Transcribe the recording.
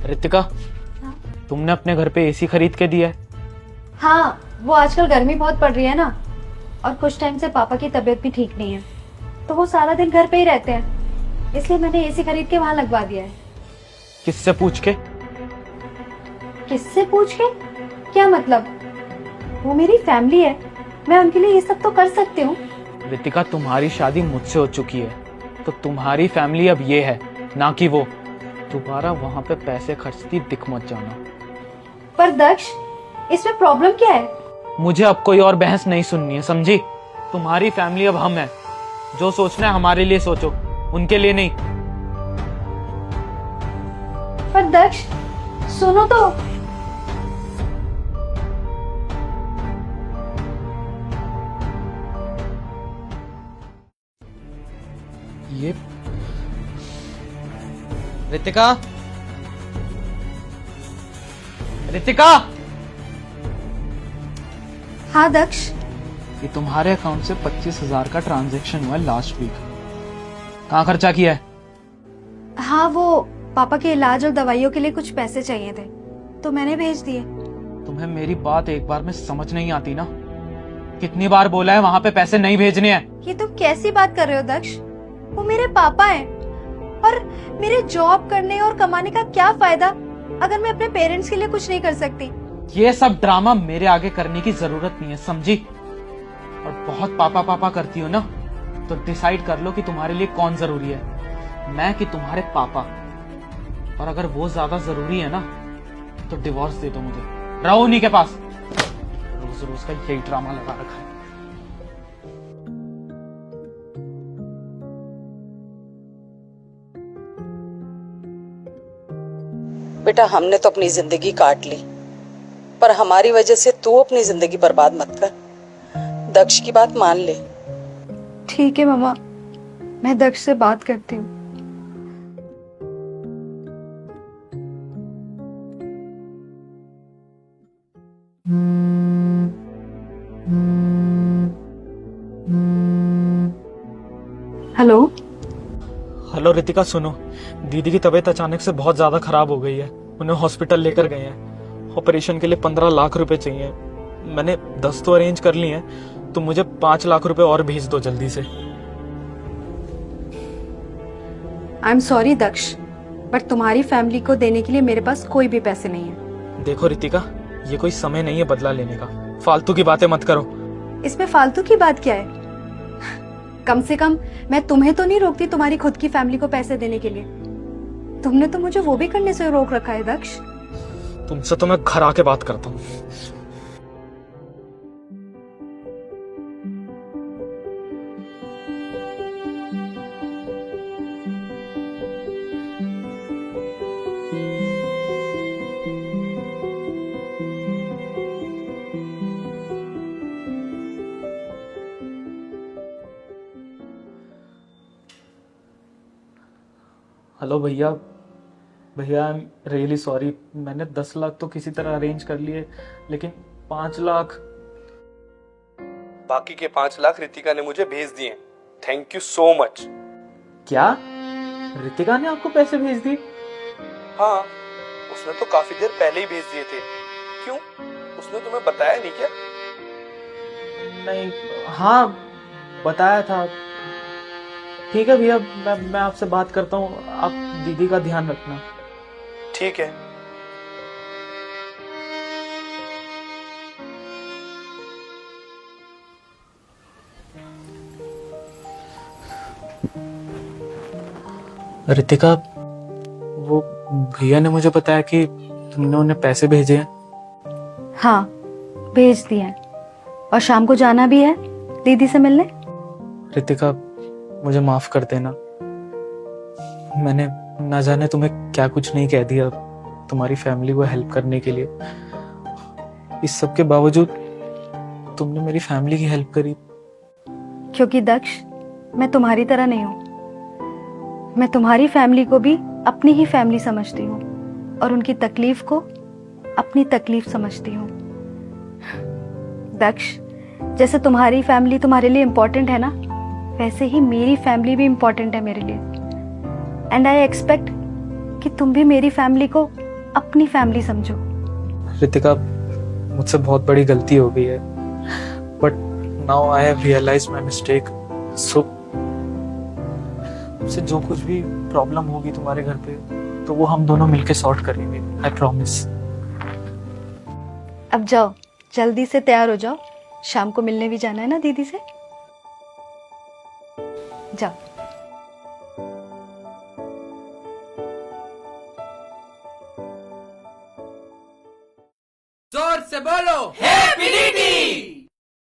रितिका, हाँ? तुमने अपने घर पे एसी खरीद के दिया है? हाँ, वो आजकल गर्मी बहुत पड़ रही है ना, और कुछ टाइम से पापा की तबीयत भी ठीक नहीं है, तो वो सारा दिन घर पे ही रहते हैं, इसलिए मैंने एसी खरीद के वहां लगवा दिया है। किससे पूछ के? किससे पूछ के? क्या मतलब? वो मेरी फैमिली है, मैं उनके लिए ये सब तो कर सकती हूँ। रितिका, तुम्हारी शादी मुझसे हो चुकी है, तो तुम्हारी फैमिली अब ये है, ना कि वो। दोबारा वहां पे पैसे खर्चती दिख मत जाना। पर दक्ष, इसमें प्रॉब्लम क्या है? मुझे अब कोई और बहस नहीं सुननी है, समझी? तुम्हारी फैमिली अब हम है। जो सोचना है हमारे लिए सोचो, उनके लिए नहीं। पर दक्ष, सुनो तो। ये रितिका, रितिका, हाँ दक्ष। ये तुम्हारे अकाउंट से 25,000 का ट्रांजैक्शन हुआ लास्ट वीक। कहाँ खर्चा किया है? हाँ, वो पापा के इलाज और दवाइयों के लिए कुछ पैसे चाहिए थे, तो मैंने भेज दिए। तुम्हें मेरी बात एक बार में समझ नहीं आती ना? कितनी बार बोला है वहां पे पैसे नहीं भेजने हैं। ये तुम कैसी बात कर रहे हो दक्ष? वो मेरे पापा हैं, और मेरे जॉब करने और कमाने का क्या फायदा अगर मैं अपने पेरेंट्स के लिए कुछ नहीं कर सकती? ये सब ड्रामा मेरे आगे करने की जरूरत नहीं है, समझी? और बहुत पापा पापा करती हो ना, तो डिसाइड कर लो कि तुम्हारे लिए कौन जरूरी है, मैं कि तुम्हारे पापा। और अगर वो ज्यादा जरूरी है ना, तो डिवोर्स दे दो मुझे, रहो उन्हीं के पास। रोज रोज का यही ड्रामा लगा रखा है। बेटा, हमने तो अपनी जिंदगी काट ली, पर हमारी वजह से तू अपनी जिंदगी बर्बाद मत कर। दक्ष की बात मान ले। ठीक है मम्मा, मैं दक्ष से बात करती हूँ। हेलो। हेलो रितिका, सुनो, दीदी की तबीयत अचानक से बहुत ज्यादा खराब हो गई है। उन्हें हॉस्पिटल लेकर गए हैं। ऑपरेशन के लिए 15 लाख रुपए चाहिए। मैंने 10 तो अरेंज कर लिए हैं, तो मुझे 5 लाख रुपए और भेज दो जल्दी से। I am sorry Daksh, but तुम्हारी फैमिली को देने के लिए मेरे पास कोई भी पैसे नहीं है। देखो रितिका, ये कोई समय नहीं है बदला लेने का। फालतू की बातें मत करो। इसमें फालतू की बात क्या है? कम से कम मैं तुम्हें तो नहीं रोकती तुम्हारी खुद की फैमिली को पैसे देने के लिए। तुमने तो मुझे वो भी करने से रोक रखा है दक्ष। तुमसे तो मैं घर आके बात करता हूँ। हेलो भैया, भैया आई एम रियली सॉरी। मैंने 10 लाख तो किसी तरह अरेंज कर लिए, लेकिन 5 लाख। बाकी के 5 लाख रितिका ने मुझे भेज दिए। Thank you so much. क्या रितिका ने आपको पैसे भेज दिए? हाँ, उसने तो काफी देर पहले ही भेज दिए थे। क्यों, उसने तुम्हें बताया नहीं क्या? नहीं, हाँ बताया था। ठीक है भैया, मैं आपसे बात करता हूँ। आप दीदी का ध्यान रखना। ठीक है। रितिका, वो भैया ने मुझे बताया कि तुमने उन्हें पैसे भेजे हैं। हाँ, भेज दिए हैं, और शाम को जाना भी है दीदी से मिलने। रितिका, मुझे माफ कर देना। मैंने ना जाने तुम्हें क्या कुछ नहीं कह दिया तुम्हारी फैमिली को हेल्प करने के लिए। इस सब के बावजूद तुमने मेरी फैमिली की हेल्प करी। क्योंकि दक्ष, मैं तुम्हारी तरह नहीं हूँ। मैं तुम्हारी फैमिली को भी अपनी ही फैमिली समझती हूँ, और उनकी तकलीफ को अपनी तकलीफ समझती हूँ। दक्ष, जैसे तुम्हारी फैमिली तुम्हारे लिए इम्पोर्टेंट है ना, वैसे ही मेरी फैमिली भी इम्पोर्टेंट है मेरे लिए। एंड आई एक्सपेक्ट कि तुम भी मेरी फैमिली को अपनी फैमिली समझो। रितिका, मुझसे बहुत बड़ी गलती हो गई है, but now I have realized my mistake. So मुझसे जो कुछ भी प्रॉब्लम होगी तुम्हारे घर पे, तो वो हम दोनों मिलके सॉर्ट करेंगे, आई प्रॉमिस। अब जाओ, जल्दी से तैयार हो जाओ, शाम को मिलने भी जाना है ना दीदी से। जाओ। जोर से बोलो हैप्पी